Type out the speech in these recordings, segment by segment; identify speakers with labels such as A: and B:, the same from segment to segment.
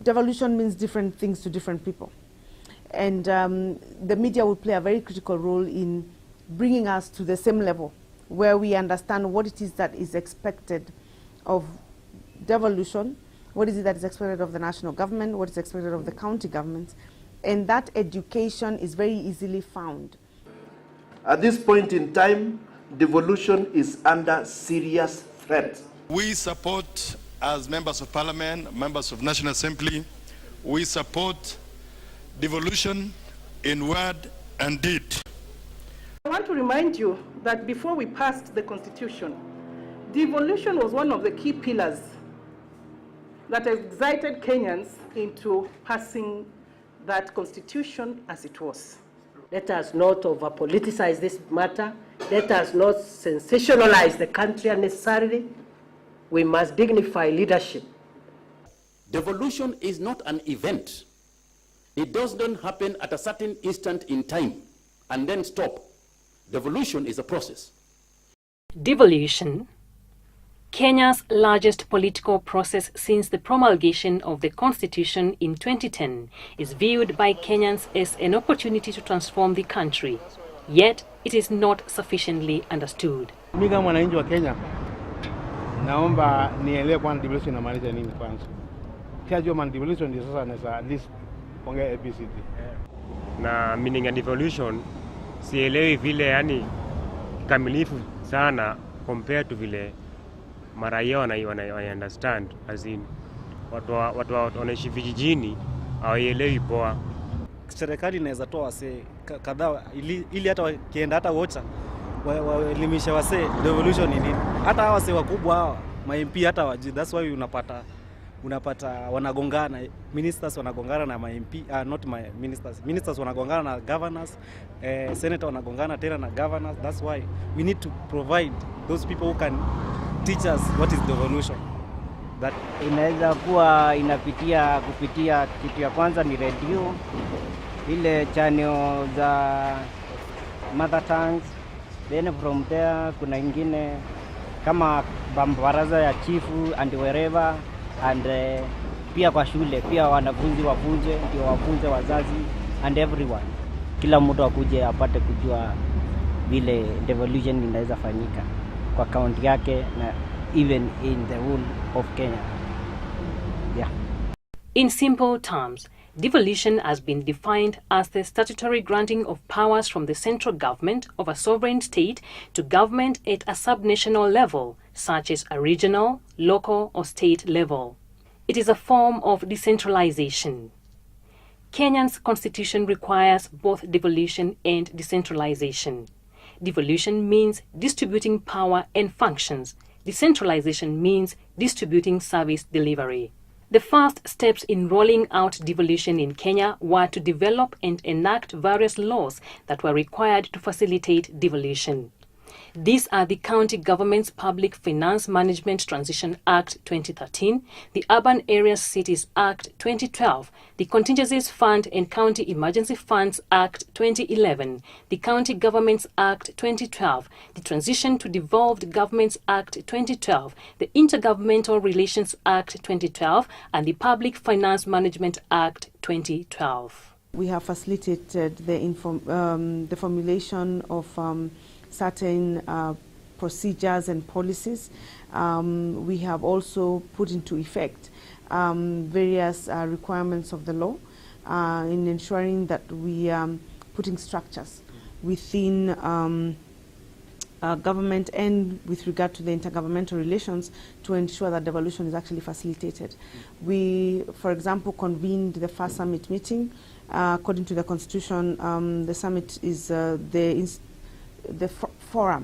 A: devolution means different things to different people. And the media will play a very critical role in bringing us to the same level where we understand what it is that is expected of devolution, what is it that is expected of the national government, what is expected of the county governments, and that education is very easily found.
B: At this point in time, devolution is under serious threat.
C: We support, as members of parliament, members of National Assembly, we support devolution in word and deed.
D: I want to remind you that before we passed the Constitution, devolution was one of the key pillars that excited Kenyans into passing that Constitution as it was.
E: Let us not over-politicize this matter. Let us not sensationalize the country unnecessarily. We must dignify leadership.
F: Devolution is not an event. It doesn't happen at a certain instant in time and then stop. Devolution is a process.
G: Devolution, Kenya's largest political process since the promulgation of the Constitution in 2010, is viewed by Kenyans as an opportunity to transform the country. Yet, it is not sufficiently understood.
H: Mimi kama mwananchi wa Kenya, naomba nielewe kwa devolution inamaanisha nini kwanza. Kiajua man devolution ndio sasa naweza at least ongea ABCD.
I: Na meaning ya devolution sielewi vile, yani kamilifu sana compared to vile maraia wana understand, as in watu wanaishi vijijini hawaelewi poa.
J: Serikali inaweza toa wase kadhaa ili hata wakienda hata wocha waelimishe wase devolution ni nini. Hata wase wakubwa hawa ma-MP hata wajui. That's why unapata wanagongana, ministers wanagongana na ma-MP, not my ministers wanagongana na governors, senator wanagongana tena na governors. That's why we need to provide those people who can teach us what is devolution.
K: That inaweza kuwa kupitia kitu ya kwanza ni radio, ile channel za mother tongues, then from there kuna ingine kama baraza ya chifu and wherever, and pia kwa shule pia wanafunzi wafunze, ndio wafunze wazazi and everyone, kila mtu akuje apate kujua vile devolution inaweza fanyika kwa kaunti yake na even in the whole of Kenya. Yeah.
G: In simple terms, devolution has been defined as the statutory granting of powers from the central government of a sovereign state to government at a subnational level, such as a regional, local, or state level. It is a form of decentralization. Kenya's constitution requires both devolution and decentralization. Devolution means distributing power and functions. Decentralization means distributing service delivery. The first steps in rolling out devolution in Kenya were to develop and enact various laws that were required to facilitate devolution. These are the County Government's Public Finance Management Transition Act 2013, the Urban Areas Cities Act 2012, the Contingencies Fund and County Emergency Funds Act 2011, the County Governments Act 2012, the Transition to Devolved Governments Act 2012, the Intergovernmental Relations Act 2012, and the Public Finance Management Act 2012.
A: We have facilitated the formulation of certain procedures and policies. We have also put into effect various requirements of the law in ensuring that we are putting structures within government and with regard to the intergovernmental relations to ensure that devolution is actually facilitated. We, for example, convened the first summit meeting. According to the Constitution, the summit is the forum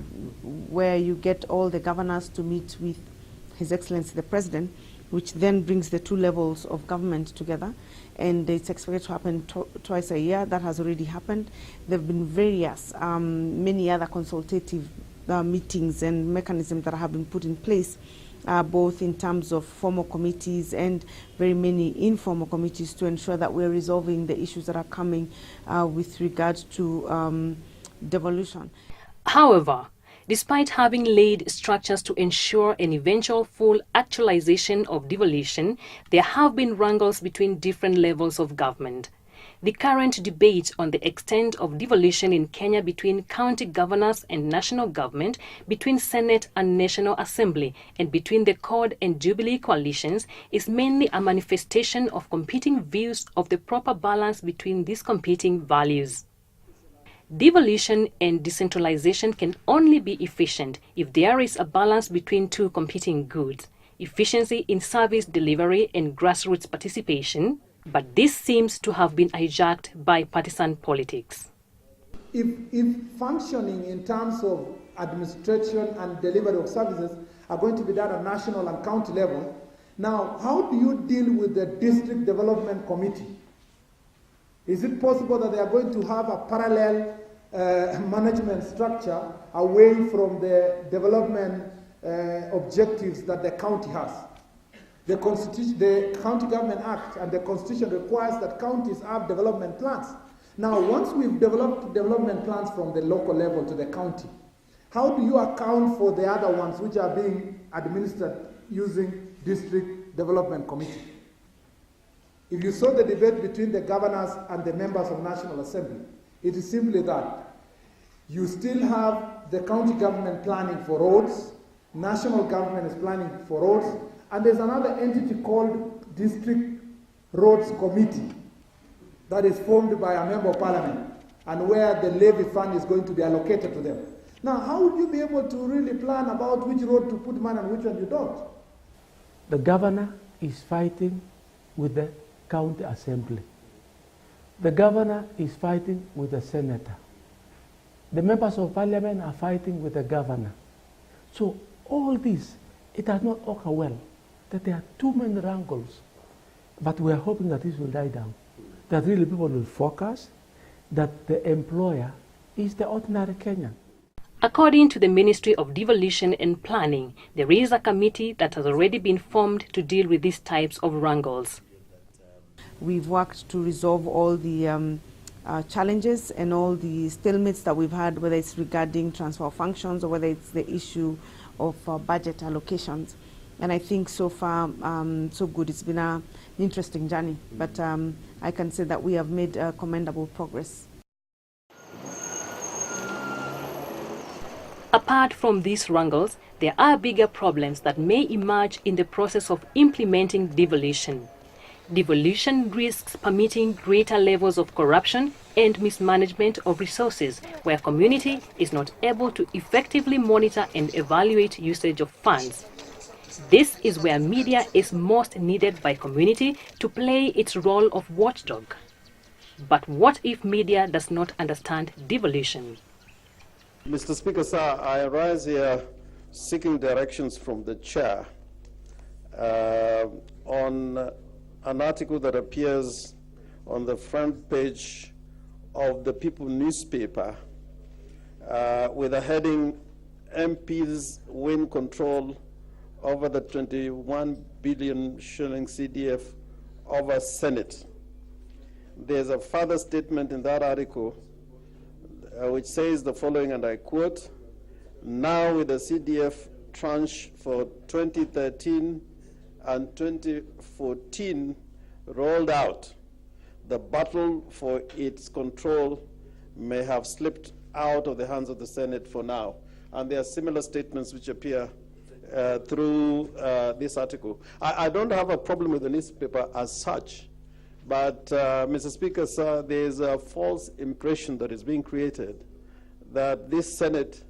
A: where you get all the governors to meet with His Excellency the President, which then brings the two levels of government together, and it's expected to happen twice a year. That has already happened. There have been various, many other consultative meetings and mechanisms that have been put in place, both in terms of formal committees and very many informal committees to ensure that we're resolving the issues that are coming with regard to devolution.
G: However, Despite having laid structures to ensure an eventual full actualization of devolution, there have been wrangles between different levels of government. The current debate on the extent of devolution in Kenya between county governors and national government, between Senate and National Assembly, and between the CORD and Jubilee coalitions is mainly a manifestation of competing views of the proper balance between these competing values. Devolution and decentralization can only be efficient if there is a balance between two competing goods, efficiency in service delivery and grassroots participation, but this seems to have been hijacked by partisan politics.
L: If functioning in terms of administration and delivery of services are going to be done at national and county level, now how do you deal with the district development committee? Is it possible that they are going to have a parallel management structure away from the development objectives that the county has? The County Government Act and the Constitution requires that counties have development plans. Now, once we've developed development plans from the local level to the county, how do you account for the other ones which are being administered using district development committee? If you saw the debate between the governors and the members of National Assembly, it is simply that you still have the county government planning for roads, national government is planning for roads, and there's another entity called District Roads Committee that is formed by a member of parliament and where the levy fund is going to be allocated to them. Now, how would you be able to really plan about which road to put money and which one you don't?
M: The governor is fighting with the county assembly. The governor is fighting with the senator. The members of parliament are fighting with the governor. So all this, it does not occur well, that there are too many wrangles. But we are hoping that this will die down, that really people will focus, that the employer is the ordinary Kenyan.
G: According to the Ministry of Devolution and Planning, there is a committee that has already been formed to deal with these types of wrangles.
A: We've worked to resolve all the challenges and all the stalemates that we've had, whether it's regarding transfer of functions or whether it's the issue of budget allocations. And I think so far, so good. It's been an interesting journey, but I can say that we have made commendable progress.
G: Apart from these wrangles, there are bigger problems that may emerge in the process of implementing devolution. Devolution risks permitting greater levels of corruption and mismanagement of resources, where community is not able to effectively monitor and evaluate usage of funds. This is where media is most needed by community to play its role of watchdog. But what if media does not understand devolution?
N: Mr. Speaker, sir, I rise here seeking directions from the chair on an article that appears on the front page of the People newspaper with a heading, MPs win control over the 21 billion shilling CDF over Senate. There's a further statement in that article which says the following, and I quote, now with the CDF tranche for 2013 and 2014 rolled out, the battle for its control may have slipped out of the hands of the Senate for now. And there are similar statements which appear through this article. I don't have a problem with the newspaper as such, but Mr. Speaker, sir, there is a false impression that is being created that this Senate,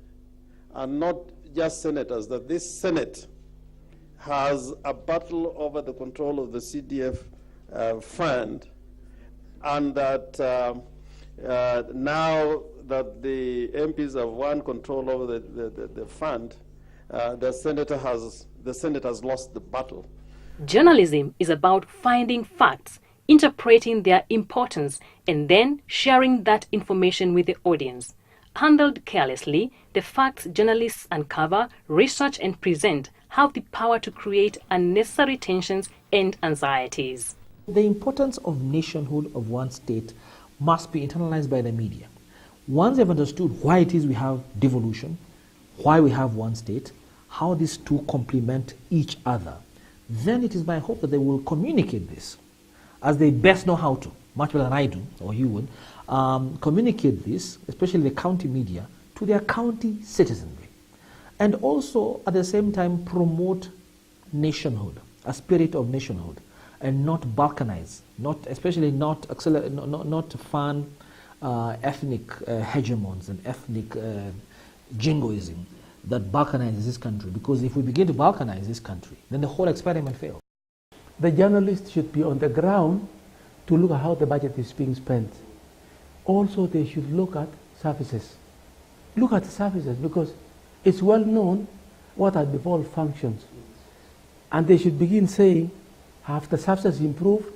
N: and not just senators, that this Senate has a battle over the control of the CDF fund, and that now that the MPs have won control over the fund, the Senate has lost the battle.
G: Journalism is about finding facts, interpreting their importance, and then sharing that information with the audience. Handled carelessly, the facts journalists uncover, research, and present have the power to create unnecessary tensions and anxieties.
O: The importance of nationhood of one state must be internalized by the media. Once they've understood why it is we have devolution, why we have one state, how these two complement each other, then it is my hope that they will communicate this as they best know how to, much better than I do, or you would, communicate this, especially the county media, to their county citizenry. And also, at the same time, promote nationhood, a spirit of nationhood, and not balkanize, especially not fan ethnic hegemons and ethnic jingoism that balkanizes this country. Because if we begin to balkanize this country, then the whole experiment fails.
M: The journalists should be on the ground to look at how the budget is being spent. Also, they should look at services. Look at the services, because it's well known what are devolved functions. And they should begin saying, have the services improved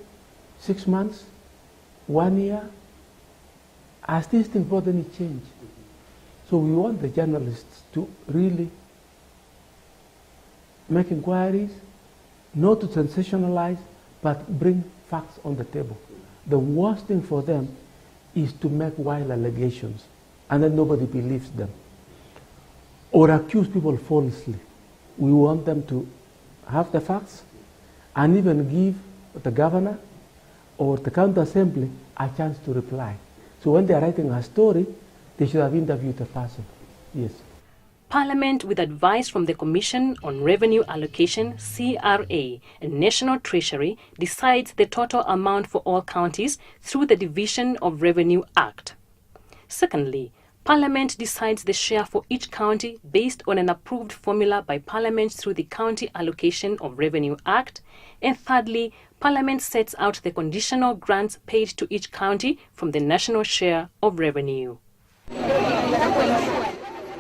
M: 6 months, 1 year? Has this thing brought any change? So we want the journalists to really make inquiries, not to sensationalize, but bring facts on the table. The worst thing for them is to make wild allegations and then nobody believes them, or accuse people falsely. We want them to have the facts and even give the governor or the county assembly a chance to reply. So when they are writing a story, they should have interviewed the person. Yes.
G: Parliament, with advice from the Commission on Revenue Allocation, CRA, and National Treasury, decides the total amount for all counties through the Division of Revenue Act. Secondly, Parliament decides the share for each county based on an approved formula by Parliament through the County Allocation of Revenue Act. And thirdly, Parliament sets out the conditional grants paid to each county from the national share of revenue.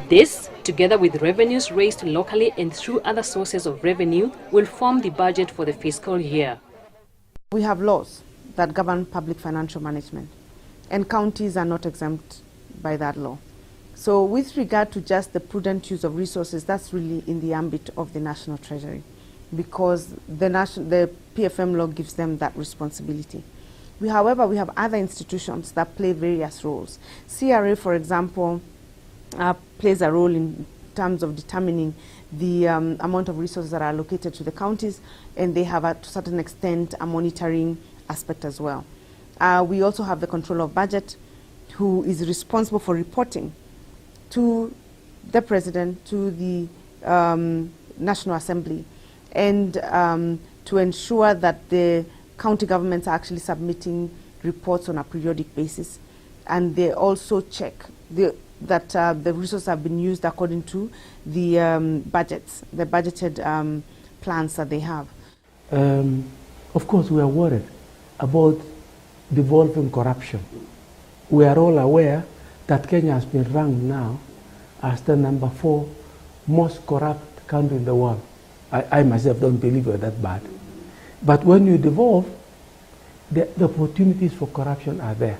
G: This, together with revenues raised locally and through other sources of revenue, will form the budget for the fiscal year.
A: We have laws that govern public financial management, and counties are not exempt by that law. So with regard to just the prudent use of resources, that's really in the ambit of the National Treasury, because the PFM law gives them that responsibility. However, we have other institutions that play various roles. CRA, for example, plays a role in terms of determining the amount of resources that are allocated to the counties, and they have, to a certain extent, a monitoring aspect as well. We also have the controller of budget, who is responsible for reporting to the President, to the National Assembly, and to ensure that the county governments are actually submitting reports on a periodic basis. And they also check that the resources have been used according to the budgets, the budgeted plans that they have.
M: Of course, we are worried about devolving corruption. We are all aware that Kenya has been ranked now as the #4 most corrupt country in the world. I myself don't believe we're that bad. But when you devolve, the opportunities for corruption are there.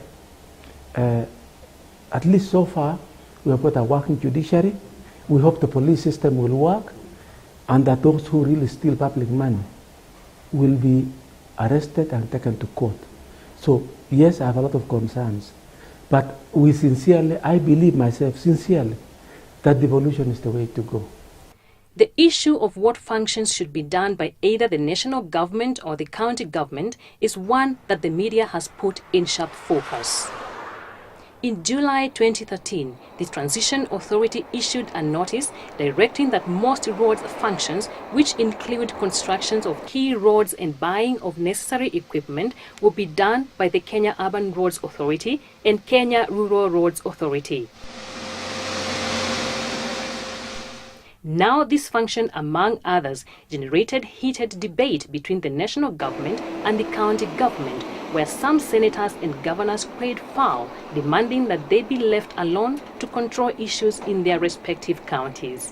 M: At least so far, we have got a working judiciary. We hope the police system will work, and that those who really steal public money will be arrested and taken to court. So yes, I have a lot of concerns, but I believe myself sincerely that devolution is the way to go.
G: The issue of what functions should be done by either the national government or the county government is one that the media has put in sharp focus. In July 2013, the Transition Authority issued a notice directing that most roads functions, which include constructions of key roads and buying of necessary equipment, will be done by the Kenya Urban Roads Authority and Kenya Rural Roads Authority. Now this function, among others, generated heated debate between the national government and the county government, where some senators and governors played foul, demanding that they be left alone to control issues in their respective counties.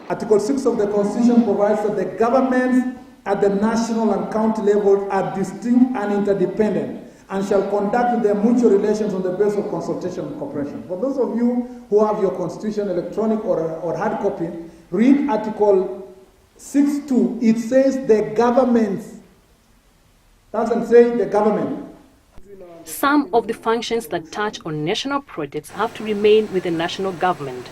L: Article 6 of the Constitution provides that the governments at the national and county level are distinct and interdependent and shall conduct their mutual relations on the basis of consultation and cooperation. For those of you who have your Constitution electronic or hard copy, read Article 6.2. It says the governments. Doesn't say the government.
G: Some of the functions that touch on national projects have to remain with the national government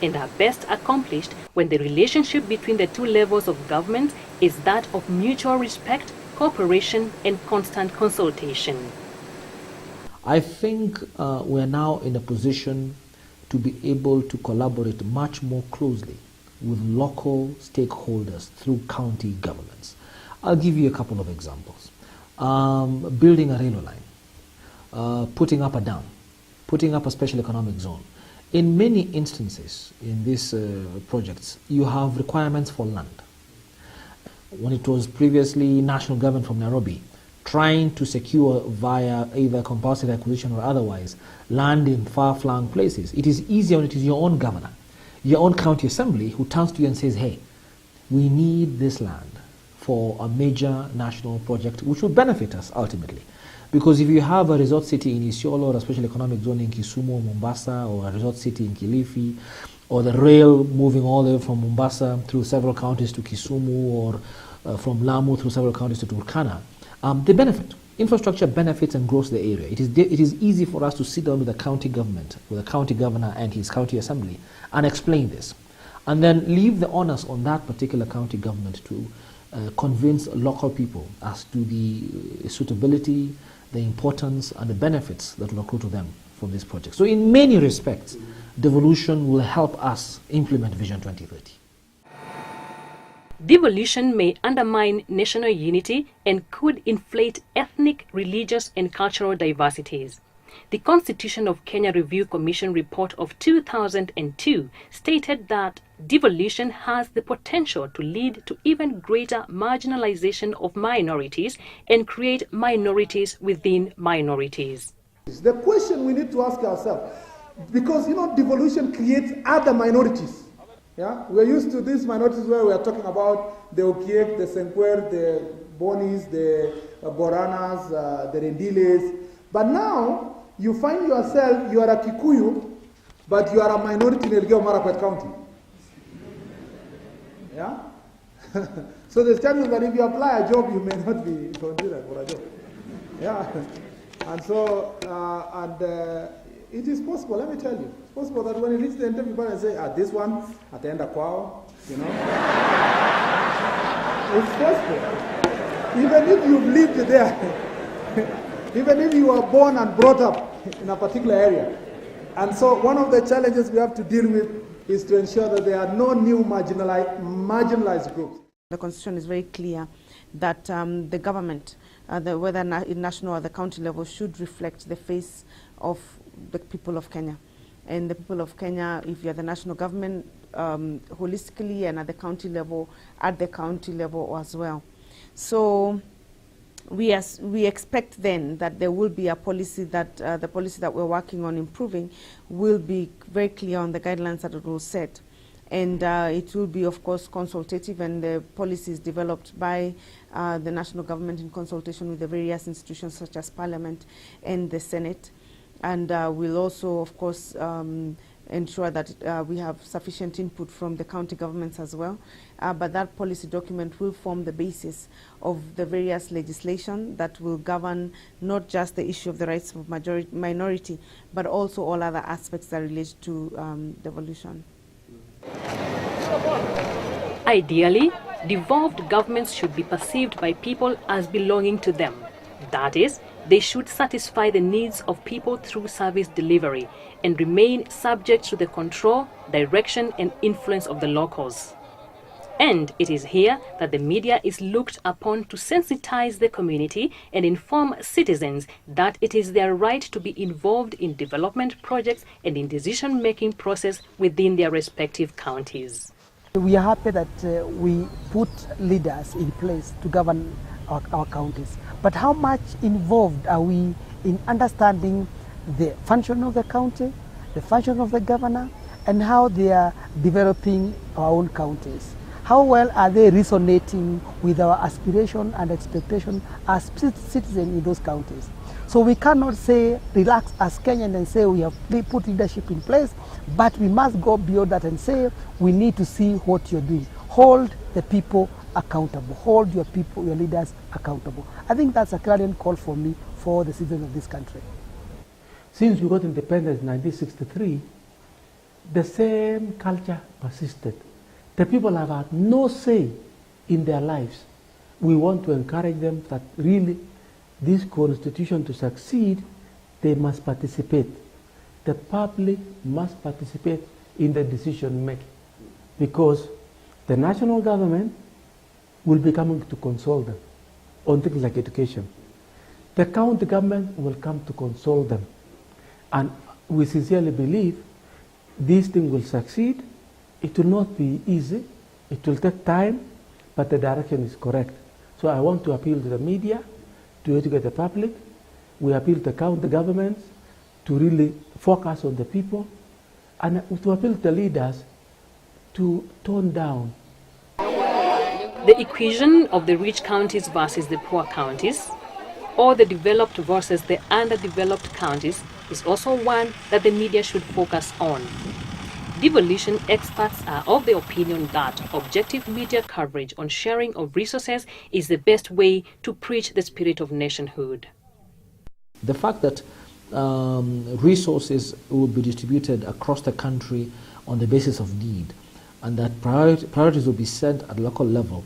G: and are best accomplished when the relationship between the two levels of government is that of mutual respect, cooperation, and constant consultation.
O: I think we're now in a position to be able to collaborate much more closely with local stakeholders through county governments. I'll give you a couple of examples. Building a railway line, putting up a dam, putting up a special economic zone. In many instances in these projects, you have requirements for land. When it was previously national government from Nairobi, trying to secure via either compulsory acquisition or otherwise land in far-flung places, it is easier when it is your own governor, your own county assembly who turns to you and says, hey, we need this land for a major national project which will benefit us ultimately. Because if you have a resort city in Isiolo or a special economic zone in Kisumu or Mombasa, or a resort city in Kilifi, or the rail moving all the way from Mombasa through several counties to Kisumu, or from Lamu through several counties to Turkana, they benefit. Infrastructure benefits and grows the area. It is easy for us to sit down with the county government, with the county governor and his county assembly, and explain this. And then leave the onus on that particular county government to convince local people as to the suitability, the importance, and the benefits that will accrue to them from this project. So in many respects, devolution will help us implement Vision 2030.
G: Devolution may undermine national unity and could inflate ethnic, religious, and cultural diversities. The Constitution of Kenya Review Commission report of 2002 stated that devolution has the potential to lead to even greater marginalization of minorities and create minorities within minorities.
L: The question we need to ask ourselves, because devolution creates other minorities. Yeah, we're used to these minorities where we are talking about the Okiek, the Senkwer, the Bonis, the Boranas, the Rendiles. But now you find yourself, you are a Kikuyu, but you are a minority in Elgeyo Marakwet County. Yeah? So there's chances that if you apply a job, you may not be considered for a job. Yeah. And so, it is possible, let me tell you. It's possible that when you reach the interview, you say, this one, at the end of Kwao, It's possible. Even if you've lived there, even if you were born and brought up in a particular area. And so one of the challenges we have to deal with is to ensure that there are no new marginalized groups.
A: The Constitution is very clear that the government, whether in national or the county level, should reflect the face of the people of Kenya. And the people of Kenya, if you're the national government, holistically, and at the county level as well. So we expect then that there will be a policy that, the policy that we're working on improving will be very clear on the guidelines that it will set. And it will be, of course, consultative, and the policies developed by the national government in consultation with the various institutions such as Parliament and the Senate. And we'll also, of course, ensure that we have sufficient input from the county governments as well. But that policy document will form the basis of the various legislation that will govern not just the issue of the rights of minority, but also all other aspects that relate to devolution.
G: Ideally, devolved governments should be perceived by people as belonging to them. That is, they should satisfy the needs of people through service delivery and remain subject to the control, direction, and influence of the locals. And it is here that the media is looked upon to sensitize the community and inform citizens that it is their right to be involved in development projects and in decision-making process within their respective counties.
P: We are happy that we put leaders in place to govern our counties. But how much involved are we in understanding the function of the county, the function of the governor, and how they are developing our own counties? How well are they resonating with our aspiration and expectation as citizens in those counties? So we cannot say, relax as Kenyan and say we have put leadership in place, but we must go beyond that and say we need to see what you're doing. Hold the people accountable. Hold your people, your leaders accountable. I think that's a clarion call for me, for the citizens of this country.
M: Since we got independence in 1963, the same culture persisted. The people have had no say in their lives. We want to encourage them that really this constitution to succeed, they must participate. The public must participate in the decision making, because the national government will be coming to consult them on things like education. The county government will come to consult them. And we sincerely believe this thing will succeed. It will not be easy. It will take time, but the direction is correct. So I want to appeal to the media to educate the public. We appeal to county governments to really focus on the people, and to appeal to the leaders to tone down.
G: The equation of the rich counties versus the poor counties, or the developed versus the underdeveloped counties, is also one that the media should focus on. Devolution experts are of the opinion that objective media coverage on sharing of resources is the best way to preach the spirit of nationhood.
O: The fact that resources will be distributed across the country on the basis of need, and that priorities will be set at local level,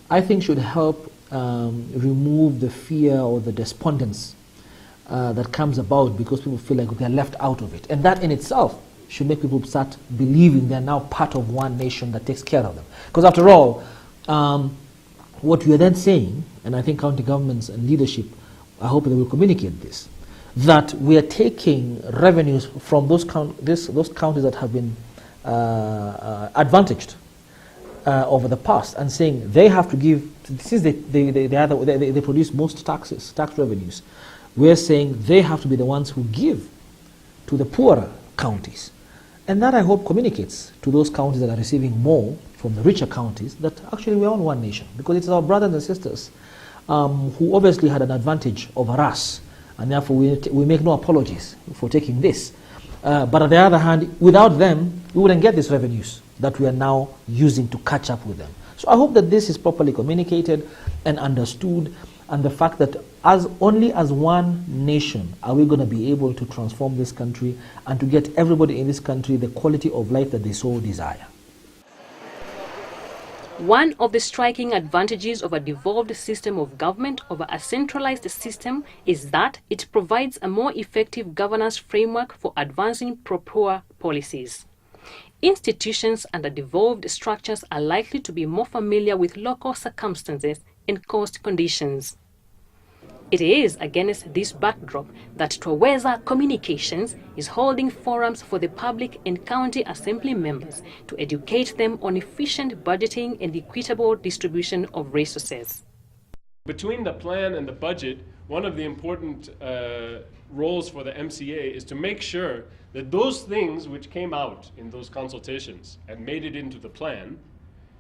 O: I think should help remove the fear or the despondence that comes about because people feel like they're left out of it. And that in itself should make people start believing they're now part of one nation that takes care of them. Because after all, what we are then saying, and I think county governments and leadership, I hope they will communicate this, that we are taking revenues from those counties that have been advantaged over the past, and saying they have to give, since they produce most tax revenues, we're saying they have to be the ones who give to the poorer counties. And that, I hope, communicates to those counties that are receiving more from the richer counties that actually we're on one nation, because it's our brothers and sisters who obviously had an advantage over us, and therefore we make no apologies for taking this. But on the other hand, without them, we wouldn't get these revenues that we are now using to catch up with them. So I hope that this is properly communicated and understood, and the fact that only as one nation are we going to be able to transform this country and to get everybody in this country the quality of life that they so desire.
G: One of the striking advantages of a devolved system of government over a centralized system is that it provides a more effective governance framework for advancing pro-poor policies. Institutions under devolved structures are likely to be more familiar with local circumstances and cost conditions. It is against this backdrop that Twaweza Communications is holding forums for the public and county assembly members to educate them on efficient budgeting and equitable distribution of resources.
Q: Between the plan and the budget, one of the important roles for the MCA is to make sure that those things which came out in those consultations and made it into the plan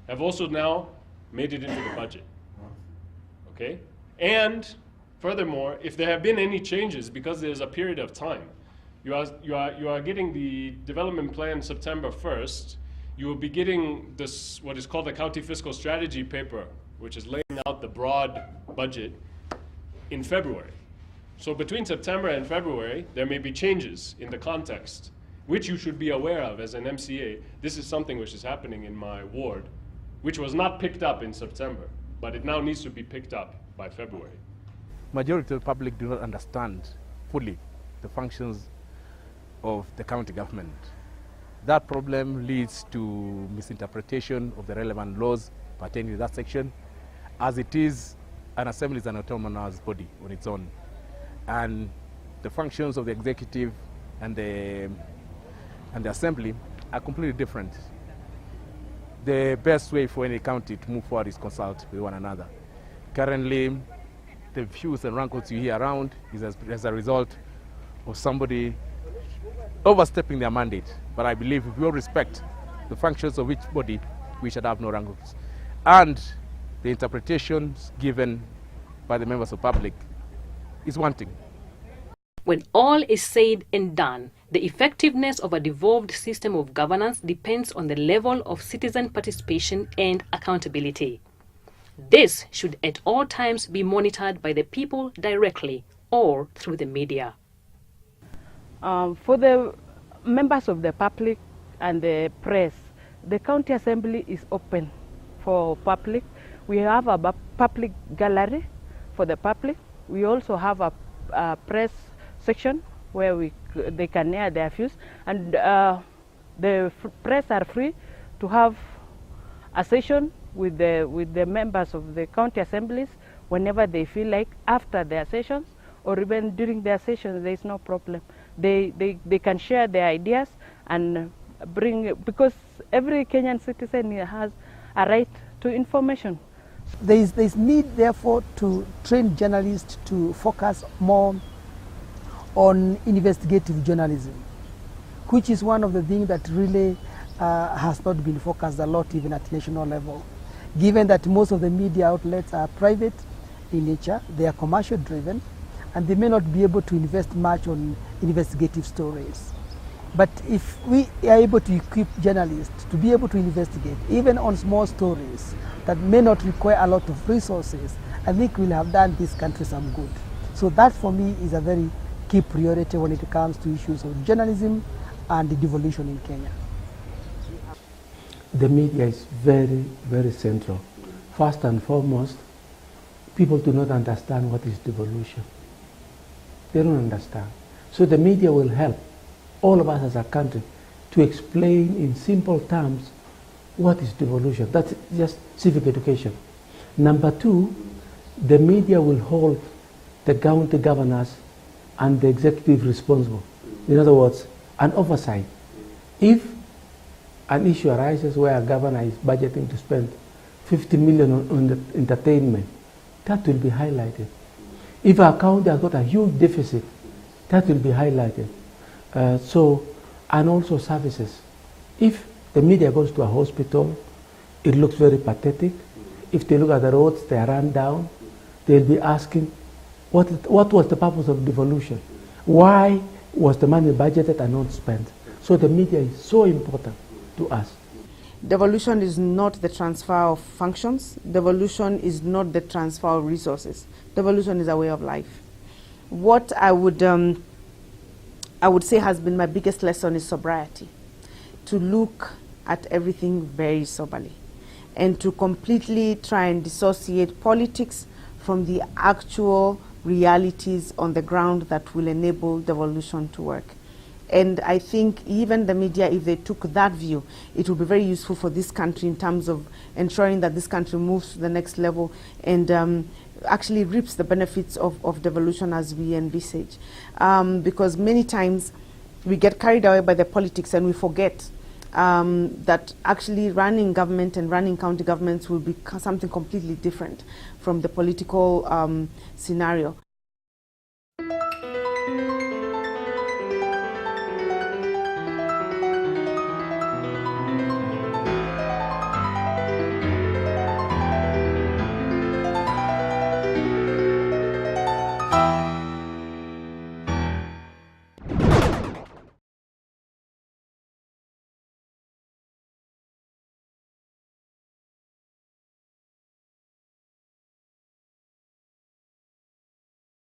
Q: have also now made it into the budget. Okay? And furthermore, if there have been any changes, because there's a period of time, you are getting the development plan September 1st, you will be getting this, what is called the County Fiscal Strategy paper, which is laying out the broad budget in February. So between September and February, there may be changes in the context, which you should be aware of as an MCA. This is something which is happening in my ward, which was not picked up in September, but it now needs to be picked up by February.
H: Majority of the public do not understand fully the functions of the county government. That problem leads to misinterpretation of the relevant laws pertaining to that section. As it is, an assembly is an autonomous body on its own. And the functions of the executive and the assembly are completely different. The best way for any county to move forward is consult with one another. Currently, the views and rankles you hear around is as a result of somebody overstepping their mandate. But I believe if we all respect the functions of each body, we should have no rankles. And the interpretations given by the members of public is wanting.
G: When all is said and done, the effectiveness of a devolved system of governance depends on the level of citizen participation and accountability. This should at all times be monitored by the people directly or through the media.
R: For the members of the public and the press, the county assembly is open for public. We have a public gallery for the public. We also have a press section where they can air their views, and the press are free to have a session with the members of the county assemblies whenever they feel like, after their sessions or even during their sessions. There is no problem. They can share their ideas and bring, because every Kenyan citizen has a right to information.
P: There is need, therefore, to train journalists to focus more on investigative journalism, which is one of the things that really has not been focused a lot even at national level. Given that most of the media outlets are private in nature, they are commercial driven, and they may not be able to invest much on investigative stories. But if we are able to equip journalists to be able to investigate, even on small stories that may not require a lot of resources, I think we'll have done this country some good. So that, for me, is a very key priority when it comes to issues of journalism and the devolution in Kenya.
M: The media is very, very central. First and foremost, people do not understand what is devolution. They don't understand. So the media will help all of us as a country to explain in simple terms what is devolution. That's just civic education. Number two, the media will hold the county governors and the executive responsible. In other words, an oversight. If an issue arises where a governor is budgeting to spend 50 million on the entertainment, that will be highlighted. If a county has got a huge deficit, that will be highlighted. And also services. If the media goes to a hospital, it looks very pathetic. If they look at the roads, they are run down. They'll be asking, what was the purpose of devolution? Why was the money budgeted and not spent? So the media is so important to us.
A: Devolution is not the transfer of functions. Devolution is not the transfer of resources. Devolution is a way of life. What I would say has been my biggest lesson is sobriety. To look at everything very soberly and to completely try and dissociate politics from the actual realities on the ground that will enable devolution to work. And I think even the media, if they took that view, it would be very useful for this country in terms of ensuring that this country moves to the next level and actually reaps the benefits of devolution as we envisage. Because many times we get carried away by the politics and we forget that actually running government and running county governments will be something completely different from the political scenario.